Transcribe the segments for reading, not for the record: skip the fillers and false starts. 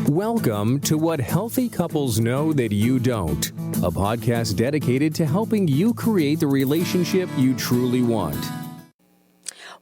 Welcome to What Healthy Couples Know That You Don't, a podcast dedicated to helping you create the relationship you truly want.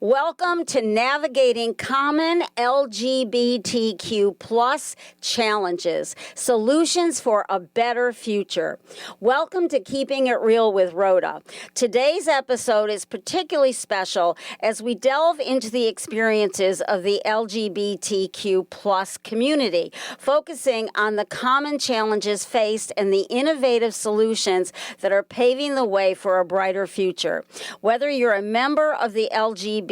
Welcome to navigating common LGBTQ plus challenges, solutions for a better future. Welcome to Keeping It Real with Rhoda. Today's episode is particularly special as we delve into the experiences of the LGBTQ plus community, focusing on the common challenges faced and the innovative solutions that are paving the way for a brighter future. Whether you're a member of the LGBTQ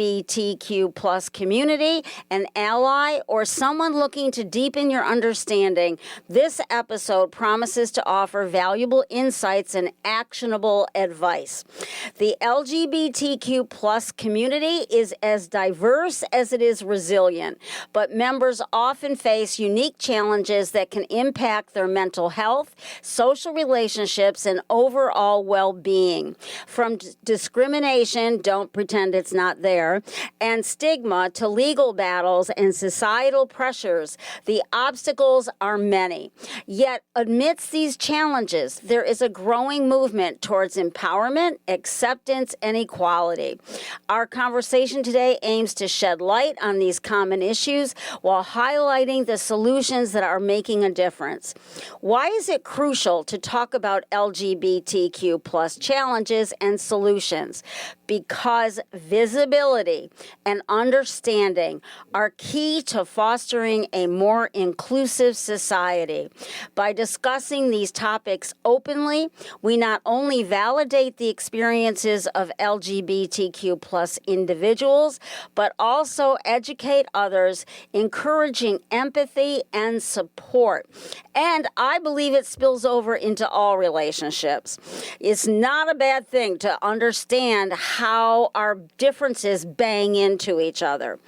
plus community, an ally, or someone looking to deepen your understanding, this episode promises to offer valuable insights and actionable advice. The LGBTQ plus community is as diverse as it is resilient, but members often face unique challenges that can impact their mental health, social relationships, and overall well-being. From discrimination, don't pretend it's not there, and stigma to legal battles and societal pressures, the obstacles are many. Yet, amidst these challenges, there is a growing movement towards empowerment, acceptance, and equality. Our conversation today aims to shed light on these common issues while highlighting the solutions that are making a difference. Why is it crucial to talk about LGBTQ plus challenges and solutions? Because visibility and understanding are key to fostering a more inclusive society. By discussing these topics openly, we not only validate the experiences of LGBTQ plus individuals, but also educate others, encouraging empathy and support. And I believe it spills over into all relationships. It's not a bad thing to understand how our differences bang into each other.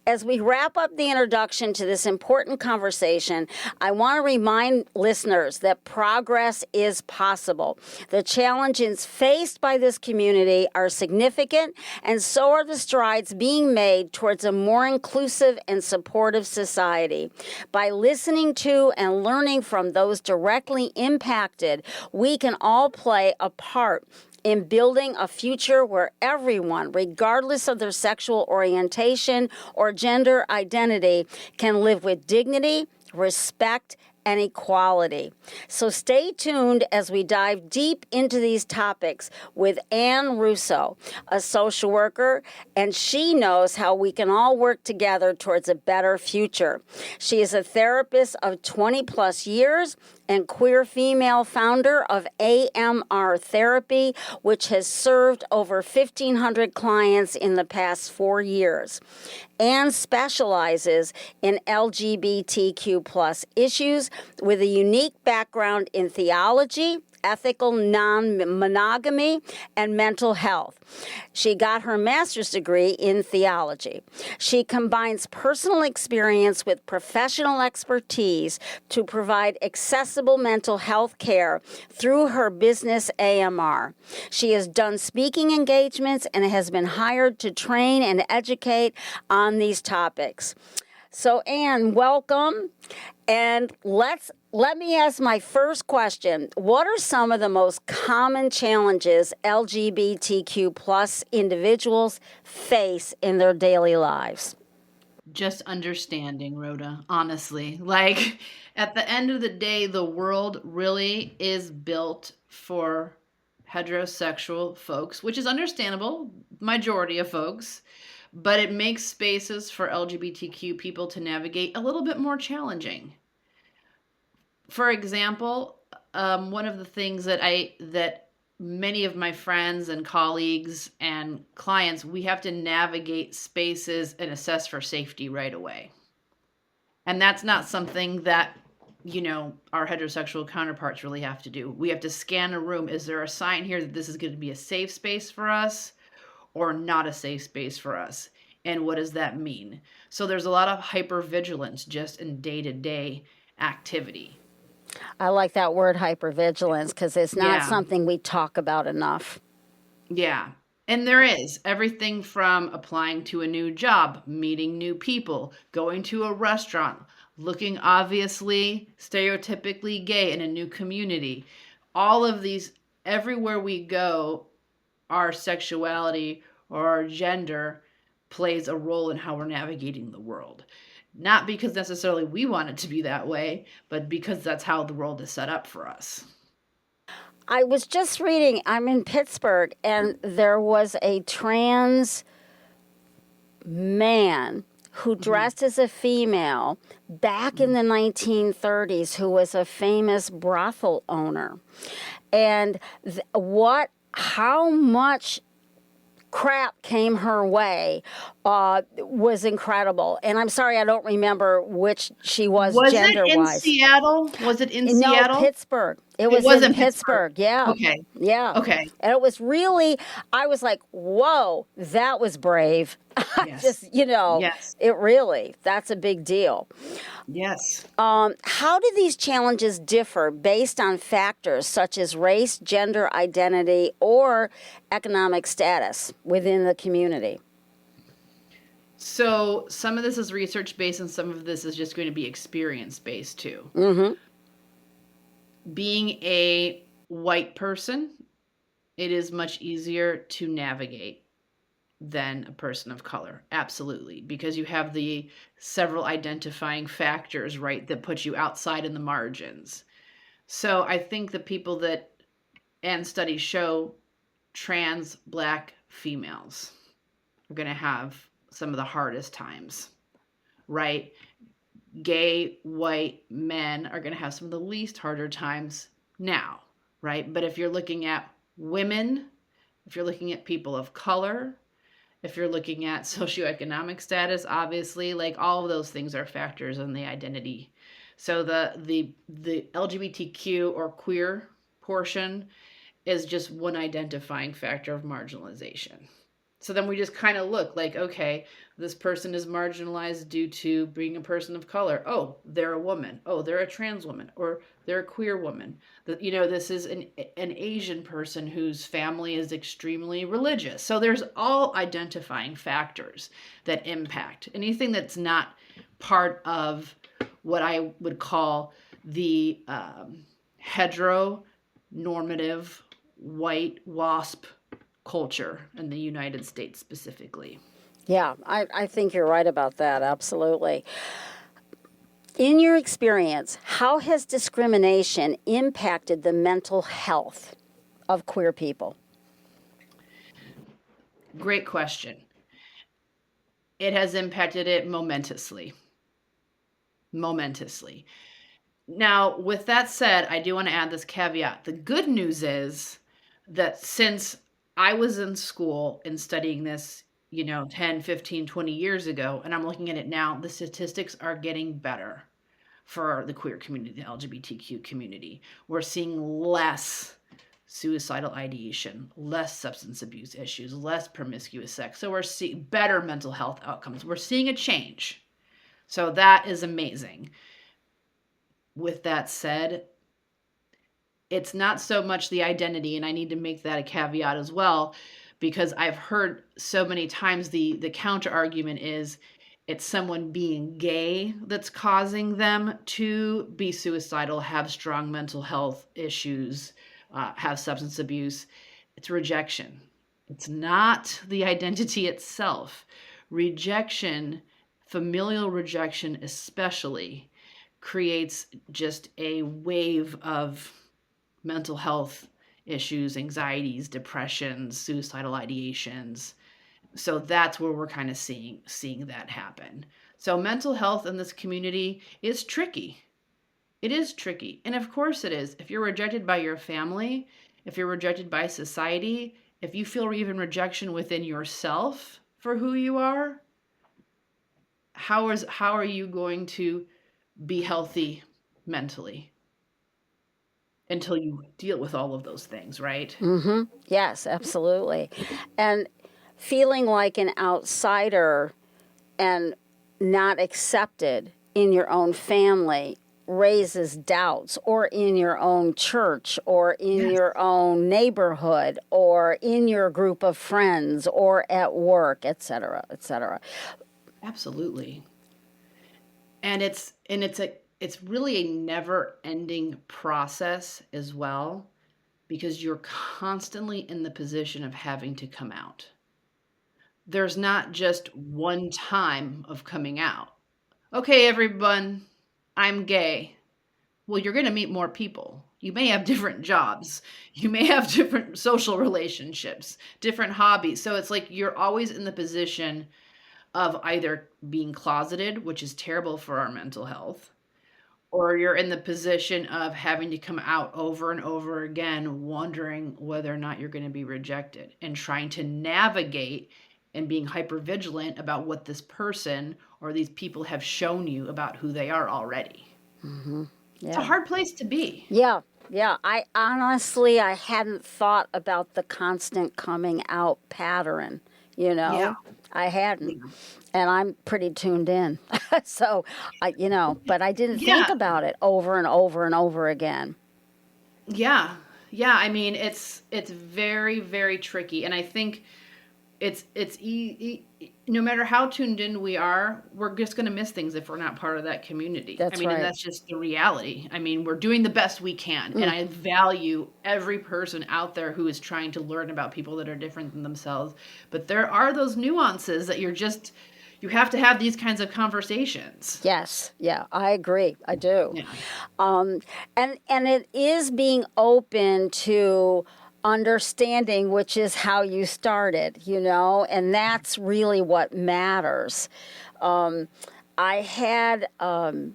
As we wrap up the introduction to this important conversation, I want to remind listeners that progress is possible. The challenges faced by this community are significant, and so are the strides being made towards a more inclusive and supportive society. By listening to and learning from those directly impacted, we can all play a part in building a future where everyone, regardless of their sexual orientation or gender identity, can live with dignity, respect, and equality. So stay tuned as we dive deep into these topics with Ann Russo, a social worker, and she knows how we can all work together towards a better future. She is a therapist of 20 plus years and queer female founder of AMR Therapy, which has served over 1,500 clients in the past 4 years. Ann specializes in LGBTQ plus issues with a unique background in theology, ethical non-monogamy, and mental health. She got her master's degree in theology. She combines personal experience with professional expertise to provide accessible mental health care through her business AMR. She has done speaking engagements and has been hired to train and educate on these topics. So, Ann, welcome. And let me ask my first question. What are some of the most common challenges LGBTQ plus individuals face in their daily lives? Just understanding, Rhoda, honestly. Like, at the end of the day, the world really is built for heterosexual folks, which is understandable, majority of folks, but it makes spaces for LGBTQ people to navigate a little bit more challenging. For example, one of the things that many of my friends and colleagues and clients, we have to navigate spaces and assess for safety right away. And that's not something that, our heterosexual counterparts really have to do. We have to scan a room. Is there a sign here that this is going to be a safe space for us or not a safe space for us? And what does that mean? So there's a lot of hypervigilance just in day-to-day activity. I like that word hypervigilance because it's not something we talk about enough. Yeah. And there is everything from applying to a new job, meeting new people, going to a restaurant, looking obviously stereotypically gay in a new community. All of these, everywhere we go, our sexuality or our gender plays a role in how we're navigating the world. Not because necessarily we want it to be that way, but because that's how the world is set up for us. I was just reading, I'm in Pittsburgh, and there was a trans man who dressed as a female back in the 1930s who was a famous brothel owner. And how much crap came her way was incredible. And I'm sorry, I don't remember which she was gender-wise. Seattle? Was it in No, Seattle? Pittsburgh. It was in Pittsburgh. Yeah. Okay. Yeah. Okay. And it was really, I was like, whoa, that was brave. Yes. Just, Yes. that's a big deal. Yes. How do these challenges differ based on factors such as race, gender identity, or economic status within the community? So some of this is research-based and some of this is just going to be experience-based too. Mm-hmm. Being a white person, it is much easier to navigate than a person of color. Absolutely. Because you have the several identifying factors, right, that put you outside in the margins. So I think the people that, and studies show, trans Black females are going to have some of the hardest times, right? Gay white men are going to have some of the least harder times now, right? But if you're looking at women, if you're looking at people of color, if you're looking at socioeconomic status, obviously, like all of those things are factors in the identity. So the LGBTQ or queer portion is just one identifying factor of marginalization. So then we just kind of look like, okay, this person is marginalized due to being a person of color. Oh, they're a woman. Oh, they're a trans woman, or they're a queer woman. This is an Asian person whose family is extremely religious. So there's all identifying factors that impact anything that's not part of what I would call the heteronormative white WASP culture in the United States specifically. Yeah, I think you're right about that. Absolutely. In your experience, how has discrimination impacted the mental health of queer people? Great question. It has impacted it momentously. Now, with that said, I do want to add this caveat. The good news is that since I was in school and studying this, 10, 15, 20 years ago, and I'm looking at it now, the statistics are getting better for the queer community, the LGBTQ community. We're seeing less suicidal ideation, less substance abuse issues, less promiscuous sex. So we're seeing better mental health outcomes. We're seeing a change. So that is amazing. With that said, it's not so much the identity, and I need to make that a caveat as well, because I've heard so many times the counter argument is it's someone being gay that's causing them to be suicidal, have strong mental health issues, have substance abuse. It's rejection. It's not the identity itself. Rejection, familial rejection especially, creates just a wave of mental health issues, anxieties, depressions, suicidal ideations. So that's where we're kind of seeing that happen. So mental health in this community is tricky. It is tricky. And of course it is. If you're rejected by your family, if you're rejected by society, if you feel even rejection within yourself for who you are, how are you going to be healthy mentally until you deal with all of those things, right? Mm-hmm. Yes, absolutely. And feeling like an outsider and not accepted in your own family raises doubts, or in your own church, or in your own neighborhood, or in your group of friends, or at work, et cetera, et cetera. Absolutely. And it's really a never ending process as well, because you're constantly in the position of having to come out. There's not just one time of coming out. Okay, everyone, I'm gay. Well, you're going to meet more people. You may have different jobs. You may have different social relationships, different hobbies. So it's like you're always in the position of either being closeted, which is terrible for our mental health, or you're in the position of having to come out over and over again, wondering whether or not you're going to be rejected and trying to navigate and being hyper vigilant about what this person or these people have shown you about who they are already. It's a Yeah. hard place to be. Yeah. Yeah. I honestly, I hadn't thought about the constant coming out pattern, you Yeah. know? I hadn't. Yeah. And I'm pretty tuned in. So, but I didn't think Yeah. about it over and over and over again. Yeah. Yeah. I mean, it's very, very tricky. And I think no matter how tuned in we are, we're just going to miss things if we're not part of that community. I That's mean, and right. that's just the reality. I mean, we're doing the best we can, and I value every person out there who is trying to learn about people that are different than themselves. But there are those nuances that you have to have these kinds of conversations. Yes, yeah, I agree. I do. Yeah. And it is being open to understanding, which is how you started, and that's really what matters. I had I've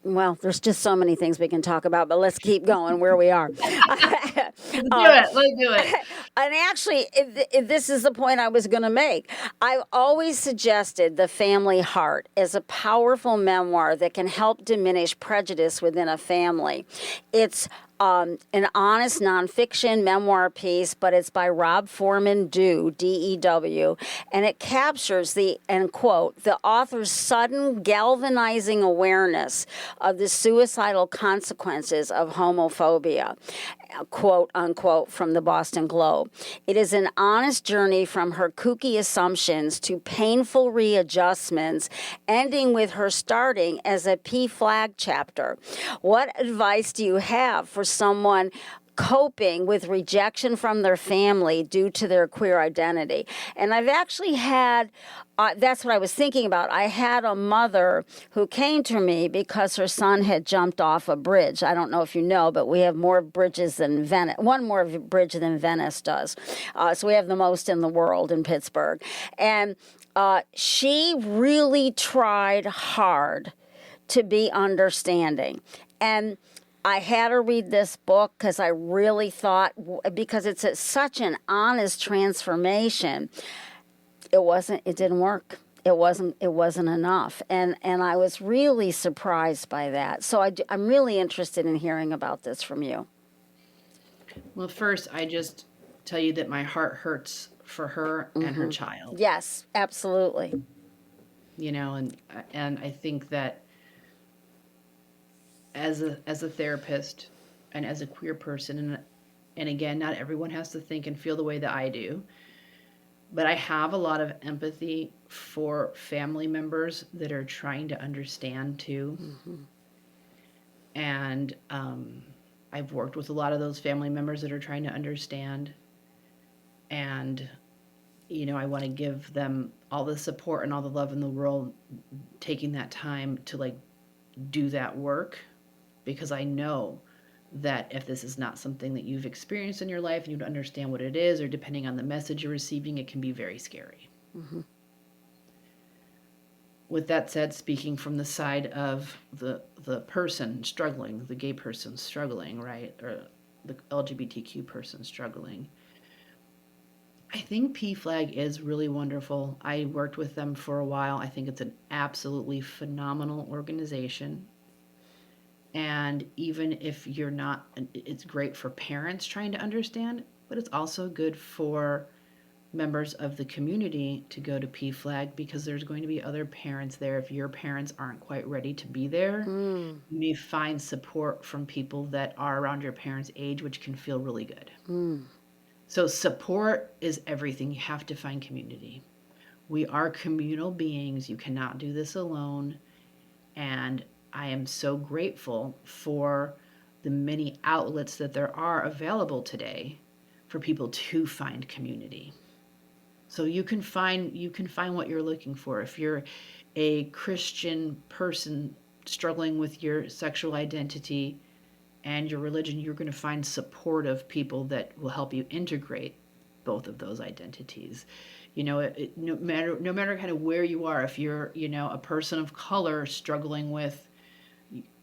well, there's just so many things we can talk about, but let's keep going where we are. Let's do it. Let's do it. And actually, if this is the point I was going to make. I've always suggested The Family Heart as a powerful memoir that can help diminish prejudice within a family. It's an honest nonfiction memoir piece, but it's by Rob Foreman Dew, D-E-W, and it captures the, and quote, the author's sudden galvanizing awareness of the suicidal consequences of homophobia, quote unquote, from the Boston Globe. It is an honest journey from her kooky assumptions to painful readjustments, ending with her starting as a P-Flag chapter. What advice do you have for someone coping with rejection from their family due to their queer identity? And I've actually had, that's what I was thinking about. I had a mother who came to me because her son had jumped off a bridge. I don't know if you know, but we have more bridges than Venice, one more bridge than Venice does. So we have the most in the world in Pittsburgh. And she really tried hard to be understanding. And I had her read this book because I really thought, because it's such an honest transformation, it didn't work. It wasn't enough. And I was really surprised by that. So I'm really interested in hearing about this from you. Well, first, I just tell you that my heart hurts for her and her child. Yes, absolutely. And I think that as a therapist and as a queer person, and again, not everyone has to think and feel the way that I do, but I have a lot of empathy for family members that are trying to understand too. And I've worked with a lot of those family members that are trying to understand, and I want to give them all the support and all the love in the world, taking that time to do that work, because I know that if this is not something that you've experienced in your life and you don't understand what it is, or depending on the message you're receiving, it can be very scary. With that said, speaking from the side of the person struggling, the gay person struggling, right, or the LGBTQ person struggling, I think P-Flag is really wonderful. I worked with them for a while. I think it's an absolutely phenomenal organization. And even if you're not, it's great for parents trying to understand, but it's also good for members of the community to go to P-Flag, because there's going to be other parents there. If your parents aren't quite ready to be there, you may find support from people that are around your parents' age, which can feel really good. So support is everything. You have to find community. We are communal beings. You cannot do this alone. And I am so grateful for the many outlets that there are available today for people to find community. So you can find what you're looking for. If you're a Christian person struggling with your sexual identity and your religion, you're going to find supportive people that will help you integrate both of those identities. No matter kind of where you are, if you're, a person of color struggling with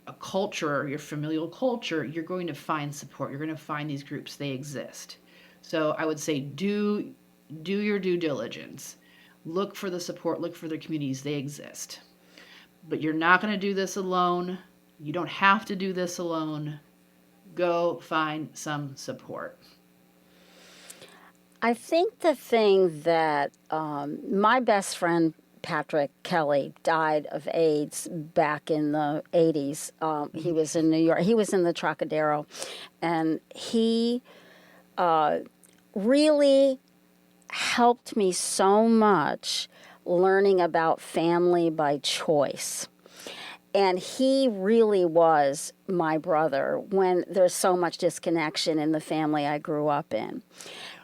a culture, your familial culture, you're going to find support. You're going to find these groups. They exist. So I would say do your due diligence. Look for the support, look for the communities. They exist. But you're not going to do this alone. You don't have to do this alone. Go find some support. I think the thing that my best friend Patrick Kelly died of AIDS back in the 80s. He was in New York. He was in the Trocadero. And he really helped me so much learning about family by choice. And he really was my brother when there's so much disconnection in the family I grew up in.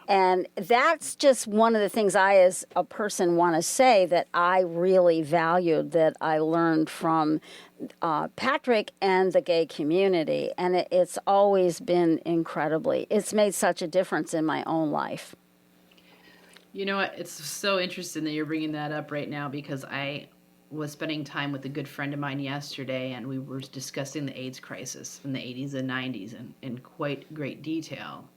And that's just one of the things I, as a person, want to say that I really valued, that I learned from Patrick and the gay community. And it's always been it's made such a difference in my own life. You know what? It's so interesting that you're bringing that up right now, because I was spending time with a good friend of mine yesterday, and we were discussing the AIDS crisis in the 80s and 90s in quite great detail,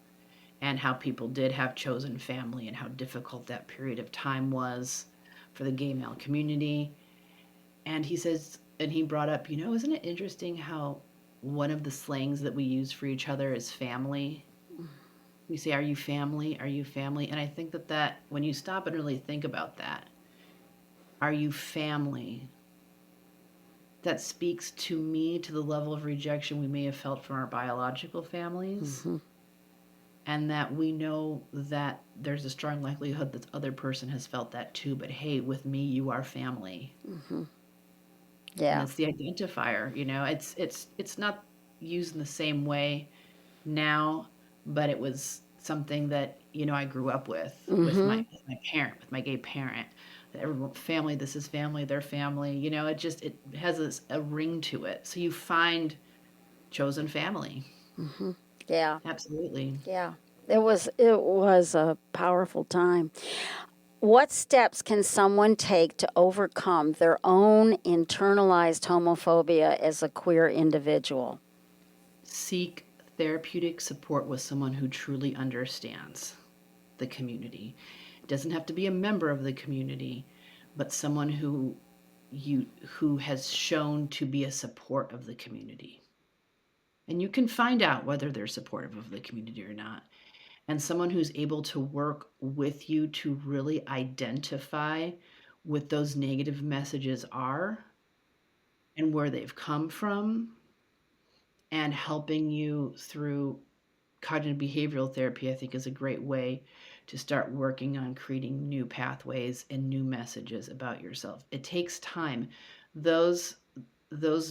and how people did have chosen family and how difficult that period of time was for the gay male community. And he brought up, isn't it interesting how one of the slangs that we use for each other is family? We say, "Are you family? Are you family?" And I think that when you stop and really think about that, are you family? That speaks to me to the level of rejection we may have felt from our biological families. Mm-hmm. And that we know that there's a strong likelihood that the other person has felt that too. But hey, with me, you are family. Mm-hmm. Yeah, and it's the identifier. It's not used in the same way now, but it was something that I grew up with, mm-hmm. with my parent, with my gay parent. Everyone, family. This is family. Their family. It has a ring to it. So you find chosen family. Mm-hmm. Yeah. Absolutely. Yeah. It was a powerful time. What steps can someone take to overcome their own internalized homophobia as a queer individual? Seek therapeutic support with someone who truly understands the community. It doesn't have to be a member of the community, but someone who has shown to be a support of the community. And you can find out whether they're supportive of the community or not. And someone who's able to work with you to really identify what those negative messages are and where they've come from, and helping you through cognitive behavioral therapy, I think, is a great way to start working on creating new pathways and new messages about yourself. It takes time. Those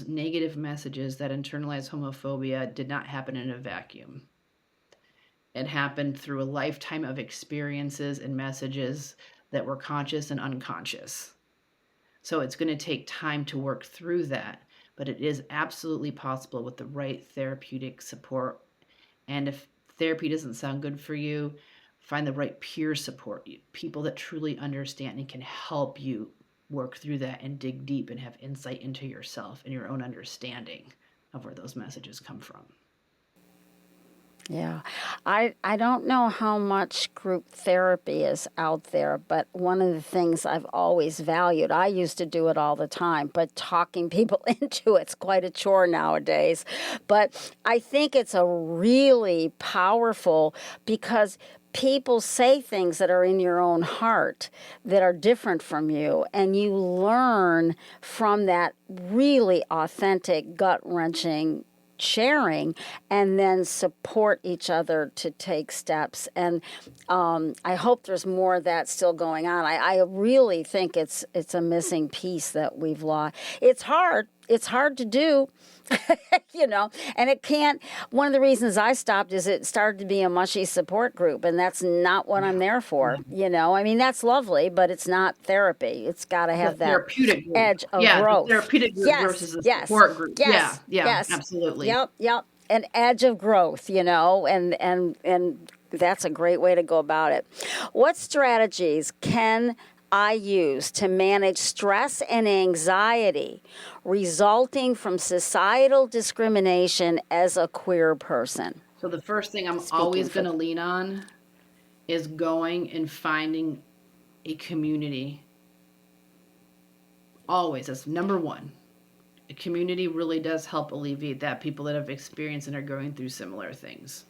negative messages that internalize homophobia did not happen in a vacuum. It happened through a lifetime of experiences and messages that were conscious and unconscious. So it's going to take time to work through that, but it is absolutely possible with the right therapeutic support. And if therapy doesn't sound good for you, find the right peer support, people that truly understand and can help you work through that and dig deep and have insight into yourself and your own understanding of where those messages come from. Yeah. I don't know how much group therapy is out there, but one of the things I've always valued, I used to do it all the time, but talking people into it's quite a chore nowadays. But I think it's a really powerful, because people say things that are in your own heart that are different from you, and you learn from that really authentic, gut-wrenching sharing and then support each other to take steps. And I hope there's more of that still going on. I really think it's a missing piece that we've lost. It's hard. It's hard to do. And it can't. One of the reasons I stopped is it started to be a mushy support group, and that's not what I'm there for. I mean, that's lovely, but it's not therapy. It's got to have that therapeutic group. edge of The growth. therapeutic group versus a support group. Yes, yes, absolutely. Yep. An edge of growth, and that's a great way to go about it. What strategies can I use to manage stress and anxiety resulting from societal discrimination as a queer person? So the first thing I'm always going to lean on is going and finding a community. Always. That's number one. A community really does help alleviate that, people that have experienced and are going through similar things.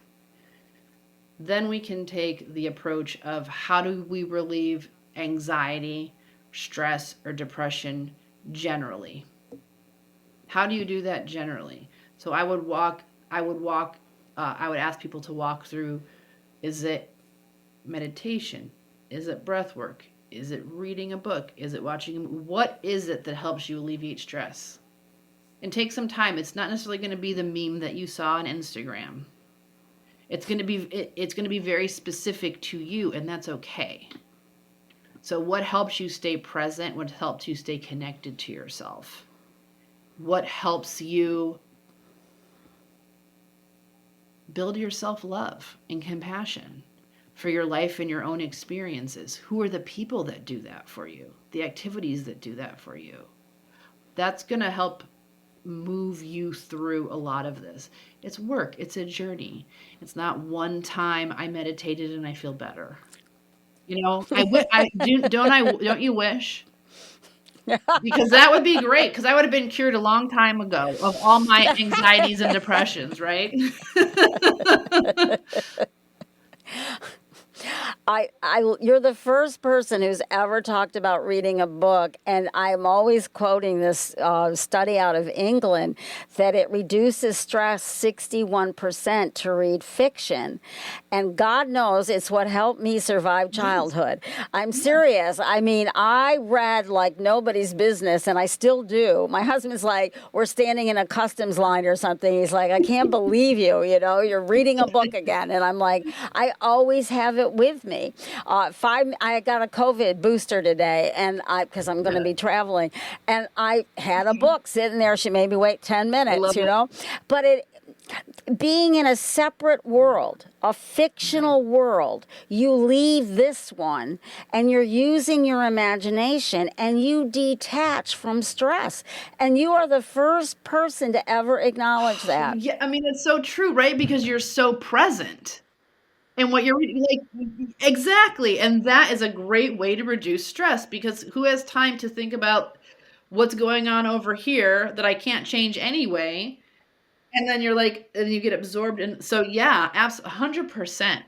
Then we can take the approach of how do we relieve anxiety, stress, or depression generally. How do you do that generally? So I would ask people to walk through, is it meditation? Is it breath work? Is it reading a book? Is it watching? What is it that helps you alleviate stress? And take some time. It's not necessarily going to be the meme that you saw on Instagram. It's going to be very specific to you, and that's okay. So what helps you stay present? What helps you stay connected to yourself? What helps you build your self-love and compassion for your life and your own experiences? Who are the people that do that for you? The activities that do that for you? That's going to help move you through a lot of this. It's work. It's a journey. It's not one time I meditated and I feel better. Don't you wish? Because that would be great, because I would have been cured a long time ago of all my anxieties and depressions, right? You're the first person who's ever talked about reading a book, and I'm always quoting this study out of England that it reduces stress 61% to read fiction, and God knows it's what helped me survive childhood. I'm serious. I mean, I read like nobody's business, and I still do. My husband's like, we're standing in a customs line or something. He's like, I can't believe you're reading a book again, and I'm like, I always have it with me. I got a COVID booster today, and because I'm going to be traveling, and I had a book sitting there. She made me wait 10 minutes, But being in a separate world, a fictional world, you leave this one, and you're using your imagination, and you detach from stress. And you are the first person to ever acknowledge that. Yeah, I mean, it's so true, right? Because you're so present. And what you're like, exactly. And that is a great way to reduce stress, because who has time to think about what's going on over here that I can't change anyway? And then and you get absorbed. And so, yeah, 100%.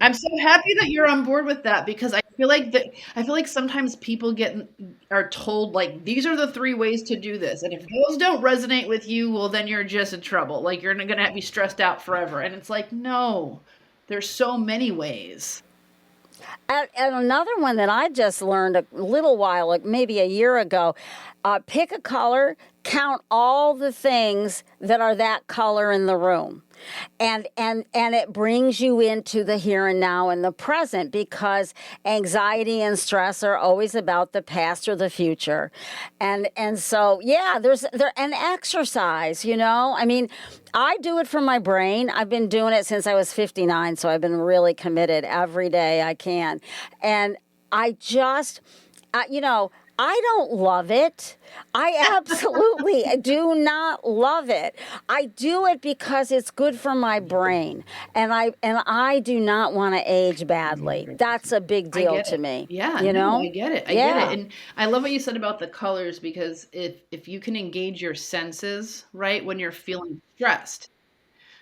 I'm so happy that you're on board with that, because I feel like sometimes people are told, like, these are the 3 ways to do this. And if those don't resonate with you, well, then you're just in trouble. Like, you're going to be stressed out forever. And it's like, no. There's so many ways. And another one that I just learned a little while, like maybe a year ago, pick a color, count all the things that are that color in the room. And it brings you into the here and now and the present, because anxiety and stress are always about the past or the future. And so, yeah, there's an exercise, I mean, I do it for my brain. I've been doing it since I was 59, so I've been really committed every day I can. And I just, I don't love it. I absolutely do not love it. I do it because it's good for my brain, and I do not want to age badly. That's a big deal to me. Yeah, I get it. I get it. And I love what you said about the colors, because if you can engage your senses, right, when you're feeling stressed.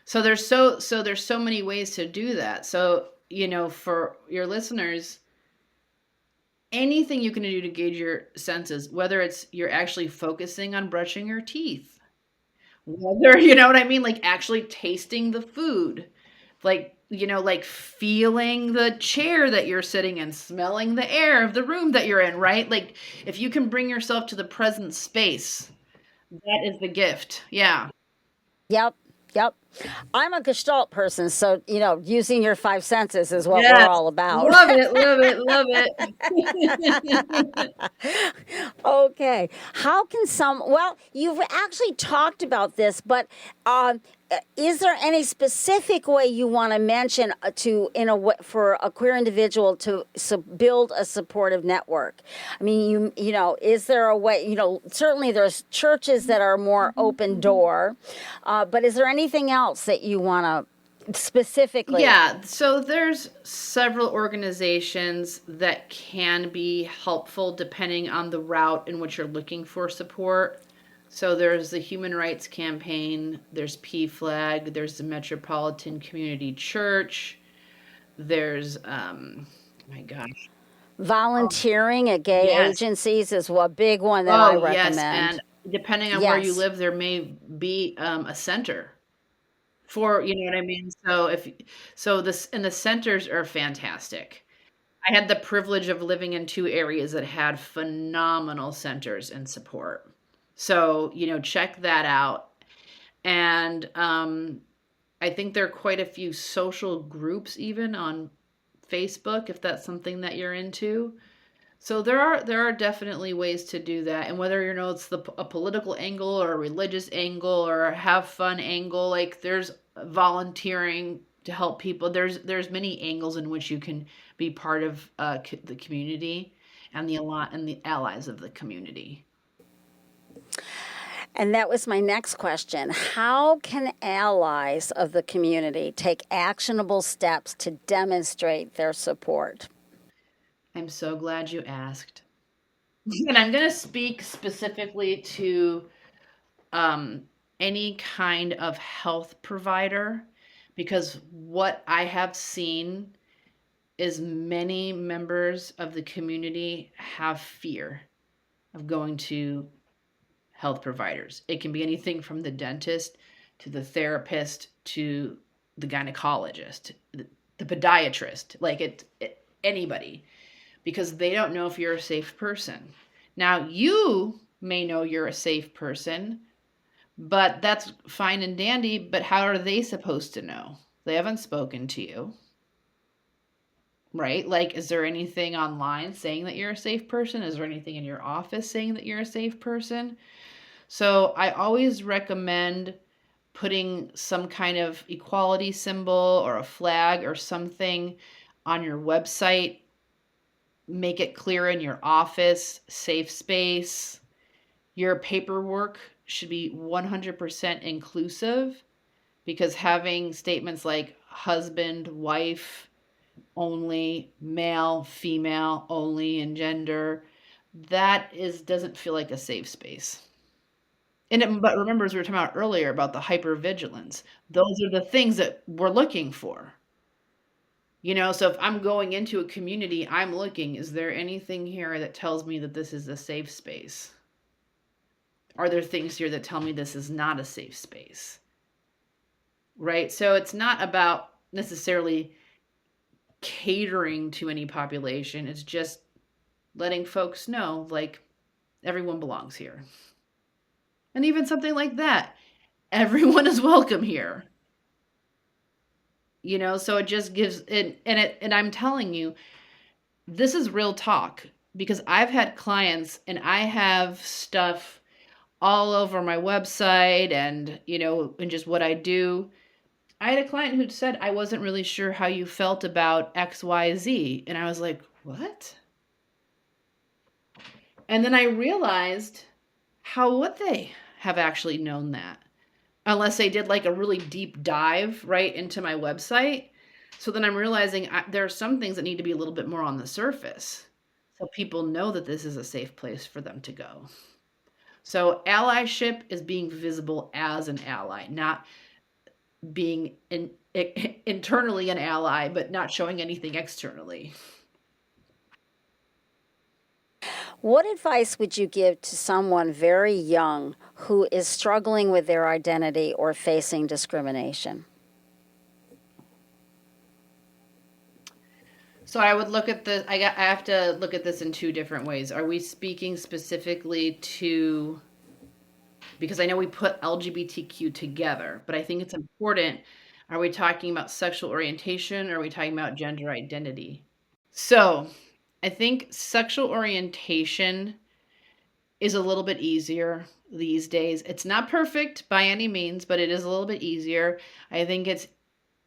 So there's so many ways to do that. So, for your listeners, anything you can do to gauge your senses, whether it's you're actually focusing on brushing your teeth, whether, you know what I mean? Like actually tasting the food, like, like feeling the chair that you're sitting in, smelling the air of the room that you're in, right? Like if you can bring yourself to the present space, that is the gift. Yeah. Yep. Yep. I'm a Gestalt person, so using your five senses is what we're Yes. all about. Love it, love it, love it. Okay. How can well, you've actually talked about this, but um, is there any specific way you want to mention for a queer individual to build a supportive network? I mean, is there a way? Certainly there's churches that are more open door, but is there anything else that you want to specifically? Yeah, so there's several organizations that can be helpful depending on the route in which you're looking for support. So there's the Human Rights Campaign, there's PFLAG, there's the Metropolitan Community Church, there's my gosh. Volunteering at gay Yes. agencies is a big one that I Oh, yes, and recommend. depending on where you Yes. live, there may be a center for, you know what I mean? So this and the centers are fantastic. I had the privilege of living in two areas that had phenomenal centers and support. So, check that out. And I think there are quite a few social groups even on Facebook if that's something that you're into. So there are definitely ways to do that, and whether it's a political angle or a religious angle or a have fun angle, like there's volunteering to help people. There's many angles in which you can be part of the community and the allies of the community. And that was my next question. How can allies of the community take actionable steps to demonstrate their support? I'm so glad you asked, and I'm going to speak specifically to um, any kind of health provider because what I have seen is many members of the community have fear of going to health providers. It can be anything from the dentist to the therapist to the gynecologist, the podiatrist, like anybody, because they don't know if you're a safe person. Now, you may know you're a safe person, but that's fine and dandy, but how are they supposed to know? They haven't spoken to you, right? Like, is there anything online saying that you're a safe person? Is there anything in your office saying that you're a safe person? So I always recommend putting some kind of equality symbol or a flag or something on your website. Make it clear in your office, safe space. Your paperwork should be 100% inclusive because having statements like husband, wife only, male, female only, and gender, doesn't feel like a safe space. But remember, as we were talking about earlier about the hypervigilance, those are the things that we're looking for. So if I'm going into a community, I'm looking, is there anything here that tells me that this is a safe space? Are there things here that tell me this is not a safe space? Right? So it's not about necessarily catering to any population. It's just letting folks know, like, everyone belongs here. And even something like that, everyone is welcome here. So it just gives it, and I'm telling you, this is real talk because I've had clients and I have stuff all over my website and, and just what I do. I had a client who said, I wasn't really sure how you felt about XYZ. And I was like, what? And then I realized how would they have actually known that? Unless they did like a really deep dive right into my website. So then I'm realizing there are some things that need to be a little bit more on the surface so people know that this is a safe place for them to go. So allyship is being visible as an ally, not being internally an ally, but not showing anything externally. What advice would you give to someone very young who is struggling with their identity or facing discrimination? So I would look at this. I have to look at this in two different ways. Are we speaking specifically to? Because I know we put LGBTQ together, but I think it's important. Are we talking about sexual orientation or are we talking about gender identity? So I think sexual orientation is a little bit easier these days. It's not perfect by any means, but it is a little bit easier. I think it's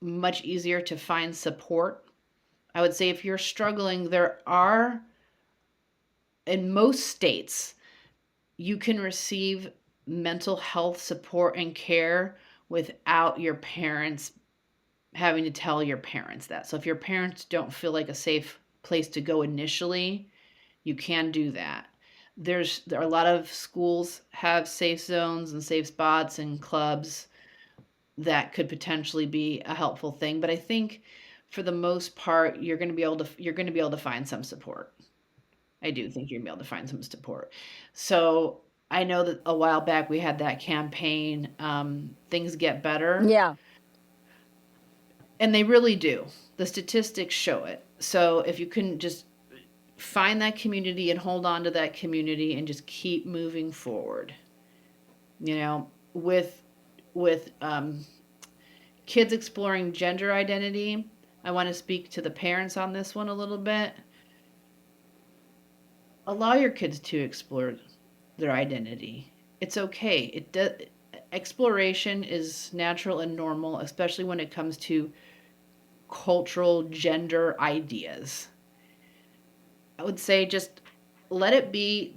much easier to find support. I would say if you're struggling, there are, in most states, you can receive mental health support and care without your parents having to tell your parents that. So if your parents don't feel like a safe place to go initially, you can do that. There are a lot of schools have safe zones and safe spots and clubs that could potentially be a helpful thing, but I think for the most part you're going to be able to find some support. I do think you're going to be able to find some support. So I know that a while back we had that campaign, Things Get Better. Yeah. And they really do. The statistics show it. So if you can just find that community and hold on to that community and just keep moving forward, with kids exploring gender identity, I want to speak to the parents on this one a little bit. Allow your kids to explore their identity. It's okay. Exploration is natural and normal, especially when it comes to cultural gender ideas. I would say just let it be.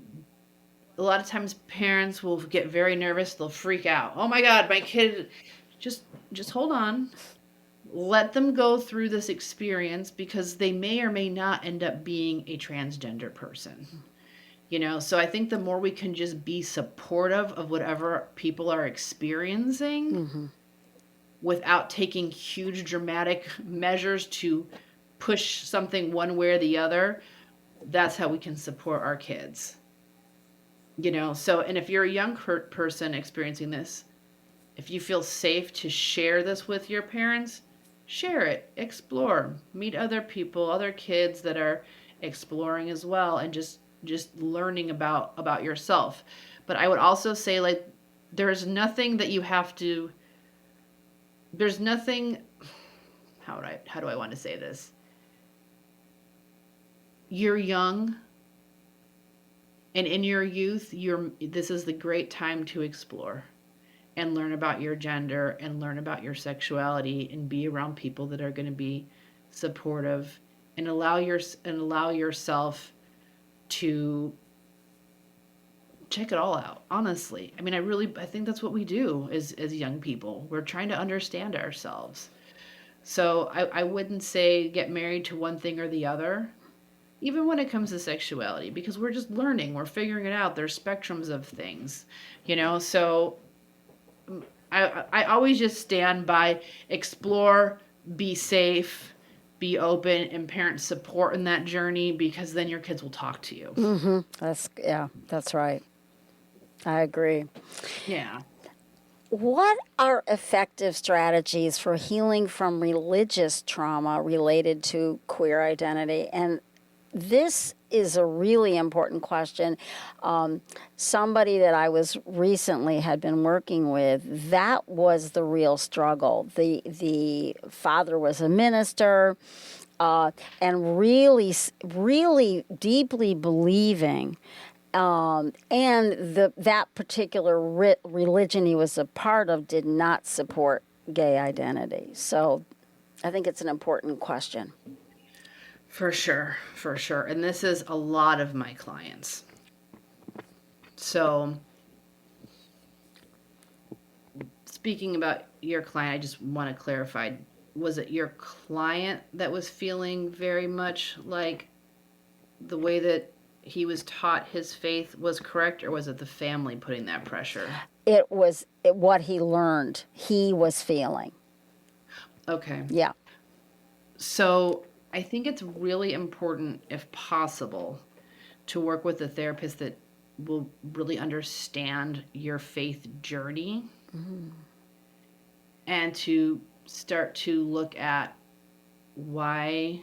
A lot of times parents will get very nervous. They'll freak out. Oh my God, my kid, just hold on. Let them go through this experience because they may or may not end up being a transgender person. So I think the more we can just be supportive of whatever people are experiencing without taking huge dramatic measures to push something one way or the other, that's how we can support our kids. And if you're a young person experiencing this, if you feel safe to share this with your parents, share it, explore, meet other people, other kids that are exploring as well, and just learning about yourself. But I would also say, like, there's nothing that you have to, there's nothing, how do I want to say this? You're young, and in your youth, this is the great time to explore and learn about your gender and learn about your sexuality and be around people that are going to be supportive and allow yourself to check it all out. Honestly, I mean, I think that's what we do as young people. We're trying to understand ourselves. So I wouldn't say get married to one thing or the other, even when it comes to sexuality, because we're just learning, we're figuring it out. There's spectrums of things, so I always just stand by explore, be safe, be open, and parent support in that journey, because then your kids will talk to you. That's right. I agree. Yeah. What are effective strategies for healing from religious trauma related to queer identity? And this is a really important question. Somebody that I was recently had been working with, that was the real struggle. The father was a minister, and really, really deeply believing. And that particular religion he was a part of did not support gay identity. So I think it's an important question. For sure. And this is a lot of my clients. So, speaking about your client, I just want to clarify, was it your client that was feeling very much like the way that he was taught his faith was correct, or was it the family putting that pressure? It was what he learned he was feeling. Okay. Yeah. So I think it's really important, if possible, to work with a therapist that will really understand your faith journey, and to start to look at why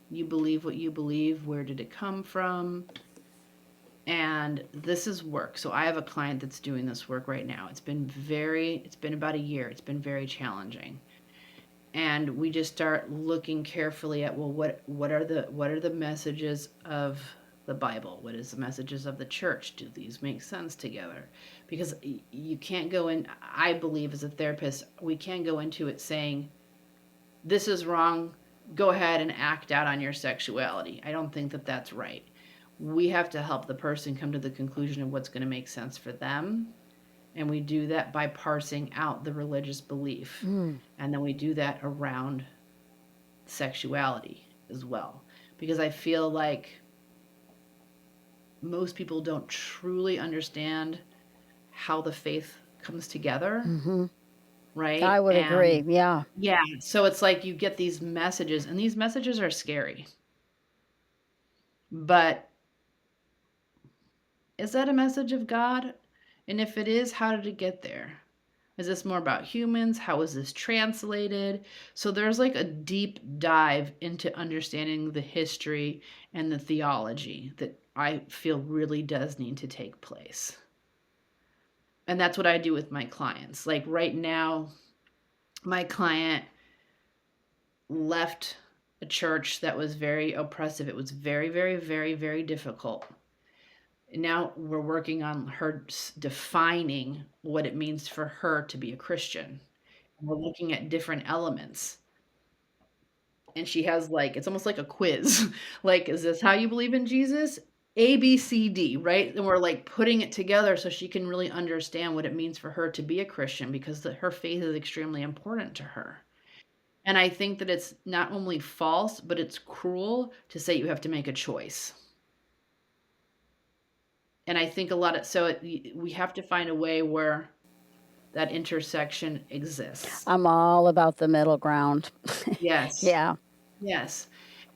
you believe what you believe, where did it come from? And this is work. So I have a client that's doing this work right now. It's been about a year. It's been very challenging. And we just start looking carefully at, well, what are the messages of the Bible? What is the messages of the church? Do these make sense together? Because you can't go in, I believe as a therapist, we can't go into it saying, this is wrong, go ahead and act out on your sexuality. I don't think that that's right. We have to help the person come to the conclusion of what's going to make sense for them. And we do that by parsing out the religious belief. And then we do that around sexuality as well. Because I feel like most people don't truly understand how the faith comes together. Right? I would agree. Yeah. Yeah. So it's like you get these messages, and these messages are scary. But is that a message of God? And if it is, how did it get there? Is this more about humans? How is this translated? So there's like a deep dive into understanding the history and the theology that I feel really does need to take place. And that's what I do with my clients. Like right now, my client left a church that was very oppressive. It was very, very, very, very difficult. Now we're working on her defining what it means for her to be a Christian. And we're looking at different elements. And she has like, it's almost like a quiz. Like, is this how you believe in Jesus? A, B, C, D, right? And we're like putting it together so she can really understand what it means for her to be a Christian, because her faith is extremely important to her. And I think that it's not only false, but it's cruel to say you have to make a choice. And I think we have to find a way where that intersection exists. I'm all about the middle ground. Yes. Yeah. Yes.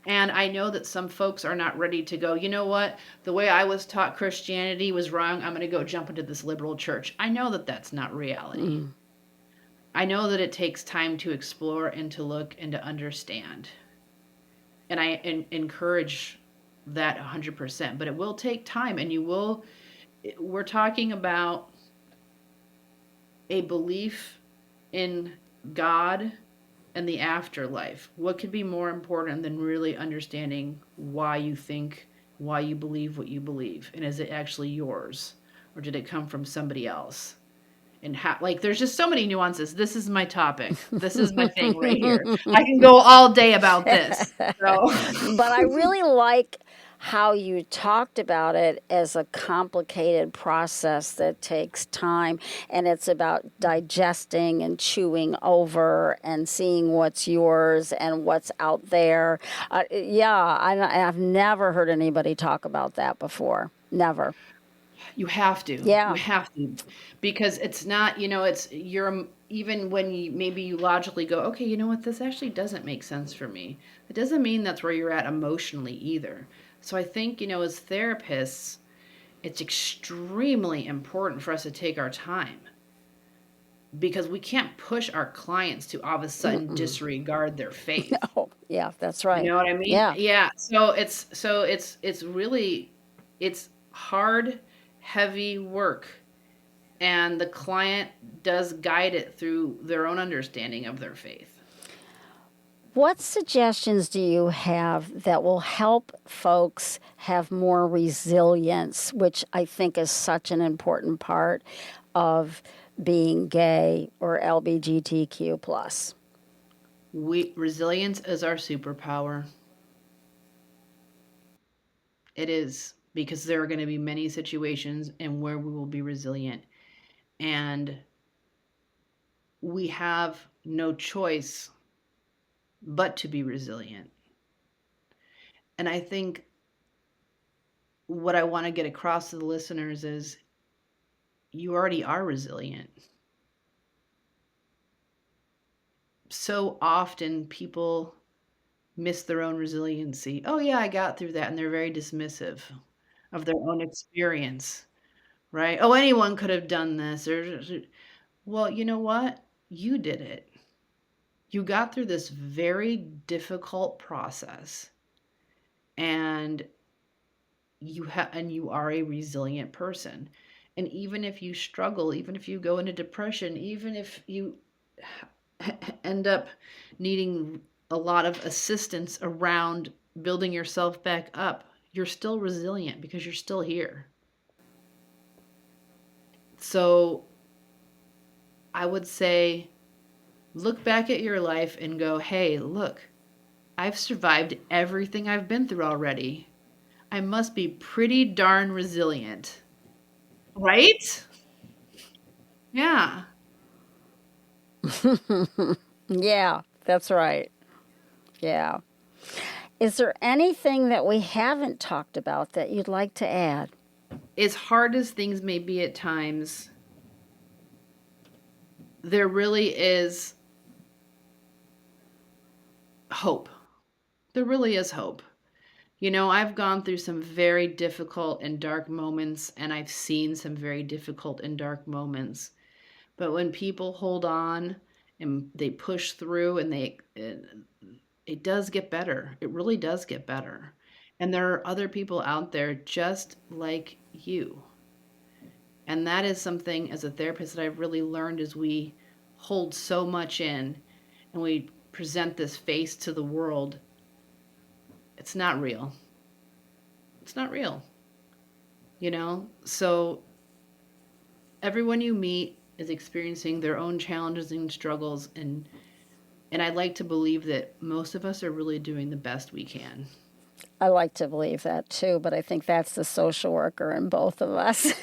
And I know that some folks are not ready to go, you know what? The way I was taught Christianity was wrong. I'm going to go jump into this liberal church. I know that that's not reality. I know that it takes time to explore and to look and to understand. And I encourage that 100%, but it will take time, and we're talking about a belief in God and the afterlife. What could be more important than really understanding why you think, why you believe what you believe? And is it actually yours, or did it come from somebody else? And how, like, there's just so many nuances. This is my topic. This is my thing right here. I can go all day about this. So. But I really like how you talked about it as a complicated process that takes time, and it's about digesting and chewing over and seeing what's yours and what's out there. I've never heard anybody talk about that before. Never. You have to. Yeah. You have to. Because it's not, even when maybe you logically go, okay, you know what, this actually doesn't make sense for me. It doesn't mean that's where you're at emotionally either. So I think, as therapists, it's extremely important for us to take our time, because we can't push our clients to all of a sudden disregard their faith. Oh, yeah, that's right. You know what I mean? Yeah. Yeah. So it's really, it's hard, heavy work, and the client does guide it through their own understanding of their faith. What suggestions do you have that will help folks have more resilience, which I think is such an important part of being gay or LGBTQ plus? Resilience is our superpower. It is, because there are going to be many situations and where we will be resilient, and we have no choice but to be resilient. And I think what I want to get across to the listeners is you already are resilient. So often people miss their own resiliency. Oh yeah, I got through that, and they're very dismissive. of their own experience, right? Oh, anyone could have done this. Well, you know what? You did it. You got through this very difficult process, and you are a resilient person. And even if you struggle, even if you go into depression, even if you end up needing a lot of assistance around building yourself back up, you're still resilient because you're still here. So I would say look back at your life and go, hey, look, I've survived everything I've been through already. I must be pretty darn resilient. Right? Yeah. Yeah, that's right. Yeah. Is there anything that we haven't talked about that you'd like to add? As hard as things may be at times, there really is hope. There really is hope. You know, I've gone through some very difficult and dark moments, and I've seen some very difficult and dark moments. But when people hold on and they push through and it does get better. It really does get better. And there are other people out there just like you. And that is something as a therapist that I've really learned as we hold so much in and we present this face to the world. It's not real. It's not real. You know? So everyone you meet is experiencing their own challenges and struggles, and I'd like to believe that most of us are really doing the best we can. I like to believe that too, but I think that's the social worker in both of us.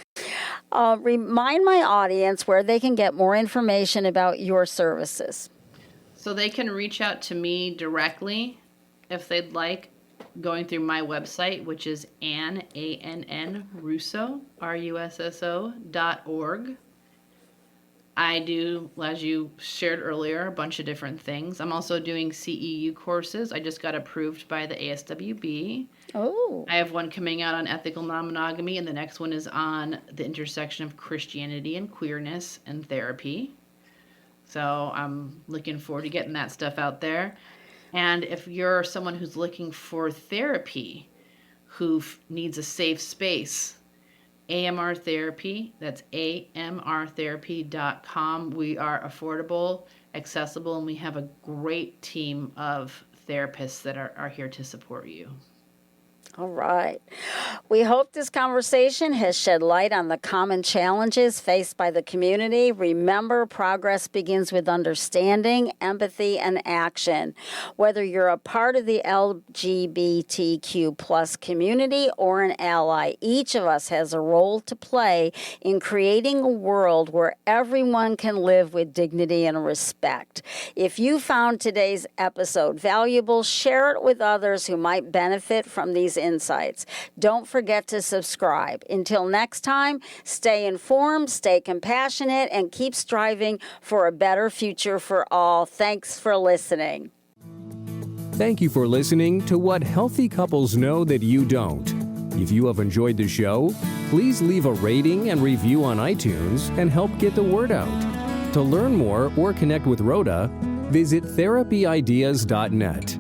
Remind my audience where they can get more information about your services. So they can reach out to me directly if they'd like, going through my website, which is Ann, A-N-N, Russo, RUSSO.org. I do, as you shared earlier, a bunch of different things. I'm also doing CEU courses. I just got approved by the ASWB. Oh. I have one coming out on ethical non-monogamy, and the next one is on the intersection of Christianity and queerness and therapy. So I'm looking forward to getting that stuff out there. And if you're someone who's looking for therapy, who needs a safe space, AMR Therapy, that's amrtherapy.com. We are affordable, accessible, and we have a great team of therapists that are here to support you. All right. We hope this conversation has shed light on the common challenges faced by the community. Remember, progress begins with understanding, empathy, and action. Whether you're a part of the LGBTQ plus community or an ally, each of us has a role to play in creating a world where everyone can live with dignity and respect. If you found today's episode valuable, share it with others who might benefit from these insights. Don't forget to subscribe. Until next time, stay informed, stay compassionate, and keep striving for a better future for all. Thanks for listening. Thank you for listening to What Healthy Couples Know That You Don't. If you have enjoyed the show, please leave a rating and review on iTunes and help get the word out. To learn more or connect with Rhoda, visit therapyideas.net.